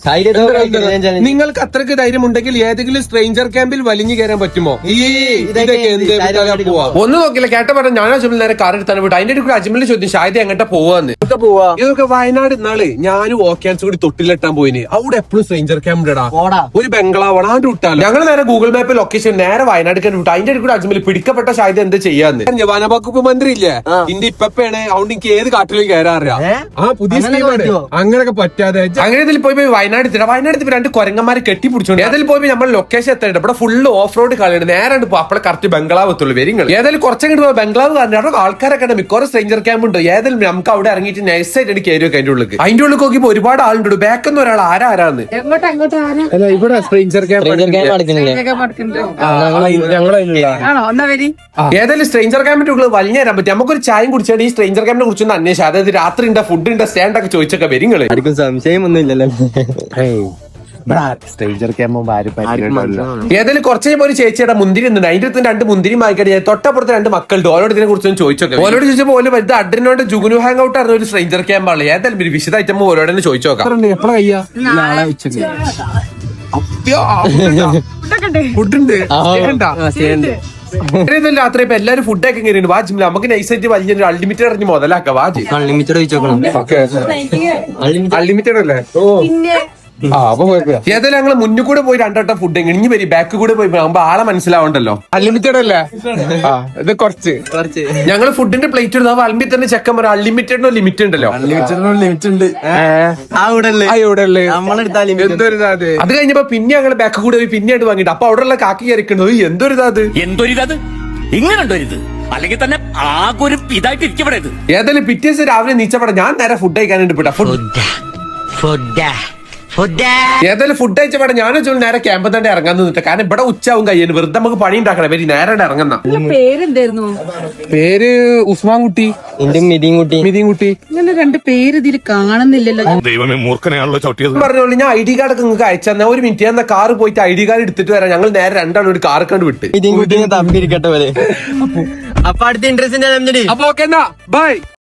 നിങ്ങൾക്ക് അത്രക്ക് ധൈര്യം ഉണ്ടെങ്കിൽ ഏതെങ്കിലും സ്ട്രേഞ്ചർ ക്യാമ്പിൽ വലിഞ്ഞു കയറാൻ പറ്റുമോ? ഒന്നും നോക്കില്ല, കേട്ട പറഞ്ഞ ഞാൻ അജ്മൽ നേരെ കാർ എടുത്താണ് വിട്ടു. അതിന്റെ കൂടെ അജ്മലിന്റെ ചോദ്യം ഷാഹിദ് എങ്ങോട്ടാ പോവാന്ന്. ഇതൊക്കെ വയനാട് ഇന്നാള് ഞാനും ഓക്കാൻസ് കൂടി തൊട്ടിലെട്ടാൻ പോയിന്. അവിടെ എപ്പോഴും സ്ട്രേഞ്ചർ ക്യാമ്പ് ഇടാ, ഒരു ബംഗ്ലാവാണ് ആണ്ട് വിട്ടാൽ. ഞങ്ങൾ നേരെ ഗൂഗിൾ മാപ്പ് ലൊക്കേഷൻ നേരെ വയനാട് വിട്ടു. അതിന്റെ കൂടെ അജ്മൽ പിടിക്കപ്പെട്ട ഷാഹിദ് എന്ത് ചെയ്യാന്ന്. വനവകുപ്പ് മന്ത്രി ഇല്ലേ ഇന്റെ ഇപ്പയാണ്, അതുകൊണ്ട് എനിക്ക് ഏത് കാട്ടിലും കയറാറിയാ. ആ പുതിയ സ്കീമാണ്. അങ്ങനൊക്കെ പറ്റാതെ അങ്ങനെ പോയി വയനാട് വയനാട് രണ്ട് കൊരങ്ങന്മാരെ കെട്ടിപ്പിടിച്ചോണ്ട് ഏതായാലും പോയി നമ്മൾ ലൊക്കേഷൻ എത്തേണ്ട. ഇവിടെ ഫുള്ള് ഓഫ് റോഡ് കളിയാണ്. നേരെ അപ്പളെ കറക്റ്റ് ബംഗ്ലാവ് എത്തുള്ളൂ. വരിങ്ങൾ ഏതായാലും കുറച്ചങ്ങോട്ട് പോയി ബംഗ്ലാവ് കാരണം ആൾക്കാരൊക്കെ മിക്കവാറും സ്ട്രേഞ്ചർ ക്യാമ്പ് ഉണ്ട്. ഏതായാലും നമുക്ക് അവിടെ ഇറങ്ങിയിട്ട് നൈസായിട്ട് കയറി വെക്കാം. അതിന്റെ ഉള്ളിൽ നോക്കിയപ്പോ ഒരുപാട് ആളുണ്ട്. ബാക്കെന്ന് ഒരാൾ ആരാന്ന് ഇവിടെ സ്ട്രേഞ്ചർ ക്യാമ്പ്. ഏതായാലും സ്ട്രേഞ്ചർ ക്യാമ്പിന്റെ ഉള്ളിൽ വലിഞ്ഞു തരാൻ പറ്റും. നമുക്കൊരു ചായം കുടിച്ചാൽ ഈ സ്ട്രേഞ്ചർ ക്യാമ്പിനെ കുറിച്ച് ഒന്ന് അന്വേഷിച്ചു. അതായത് രാത്രി ഉണ്ട്, ഫുഡ് ഉണ്ട്, സ്റ്റാൻഡ് ഒക്കെ ചോദിച്ചൊക്കെ വരിങ്ങള്. സംശയമൊന്നും ഇല്ലല്ലോ. ഏതായാലും കുറച്ചു ഒരു ചേച്ചിയുടെ മുന്തിരി ഉണ്ട്. അതിന്റെ അടുത്ത് 2 മുന്തിരി വാങ്ങിക്കടിയാൽ തൊട്ടപ്പുറത്ത് 2 മക്കളുണ്ട്. ഓരോട് ഇതിനെ കുറിച്ചൊന്നും ചോദിച്ചോക്കെ. ഓരോട് ചോദിച്ചപ്പോൾ ഓരോ വരുന്നത് അഡ്രിനോട് ജുഗുനു ഹാങ് ഔട്ട് ആയിരുന്നു ഒരു സ്ട്രേഞ്ചർ ക്യാമ്പാണ്. ഏതായാലും വിശദമായിട്ട് ഓരോടെ ചോദിച്ചോക്കാം. രാത്രി ഇപ്പൊ എല്ലാരും ഫുഡൊക്കെ കയറിയുണ്ട്. വാജിമില്ല നമുക്ക് നൈസായിട്ട് വലിയൊരു അൺലിമിറ്റഡ് അറിഞ്ഞ് മുതലാക്കാം. വാജി അൺലിമിറ്റഡ് അൺലിമിറ്റഡ് അല്ലേ? ഏതായാലും ഞങ്ങൾ മുന്നിൽ കൂടെ പോയി 2 വട്ടം ഫുഡ് ഇനി വരും. ബാക്ക് കൂടെ പോയി ആകുമ്പോ ആളെ മനസ്സിലാവണ്ടല്ലോ. അൺലിമിറ്റഡ് അല്ലേ? ഇത് കുറച്ച് ഞങ്ങൾ ഫുഡിന്റെ പ്ലേറ്റ് എടുത്താൽ അൽമ്പി തന്നെ ചെക്കൻ പറയാം അൺലിമിറ്റഡിനോ ലിമിറ്റ് ഉണ്ടല്ലോ. അത് കഴിഞ്ഞപ്പോ പിന്നെ ഞങ്ങൾ ബാക്ക് കൂടെ പോയി പിന്നെ ആയിട്ട് വാങ്ങിട്ട് അപ്പൊ അവിടെ ഉള്ള കാക്കി കയറിക്കുന്നത് എന്തൊരിതാത് ഇങ്ങനെയുണ്ടോരിത് അല്ലെങ്കിൽ തന്നെ ആകെ ഒരു ഇതായിട്ട് ഇരിക്കപ്പെടരുത്. ഏതായാലും പിറ്റേ ദിവസം രാവിലെ നീച്ചപ്പെടാം ഞാൻ നേരെ ഫുഡ് കഴിക്കാനായിട്ട് വിട്ടാ. ഏതായാലും ഫുഡ് കഴിച്ചപ്പാടെ ഞാൻ വെച്ചോളൂ നേരെ ക്യാമ്പ് തന്നെ ഇറങ്ങാൻ നിന്നിട്ട്. കാരണം ഇവിടെ ഉച്ചാവും കയ്യിൽ വെറുതെ നമുക്ക് പണി ഉണ്ടാക്കണം. വരി നേരെ ഇറങ്ങുന്ന. പേര് ഉസ്മാൻ കുട്ടി, മിതിൻ കുട്ടി. ഇങ്ങനെ 2 പേര് ഇതിൽ കാണുന്നില്ലല്ലോ. ദൈവമേ മൂർഖനെയാണല്ലോ ചവിട്ടിയത്. പറഞ്ഞോളൂ ഞാൻ ID കാർഡൊക്കെ നിങ്ങൾക്ക് അയച്ചാൽ ഒരു മിനിറ്റ് ഞാൻ കാറ് പോയിട്ട് ID കാർഡ് എടുത്തിട്ട് വരാം. ഞങ്ങൾ നേരെ 2 ആളും ഒരു കാർ കണ്ട് വിട്ട് തമ്പിരിക്കട്ടെ പോലെ. അപ്പൊ അടുത്ത ഇൻട്രസ്റ്റ് അപ്പൊ ഓക്കെ എന്നാ ബൈ.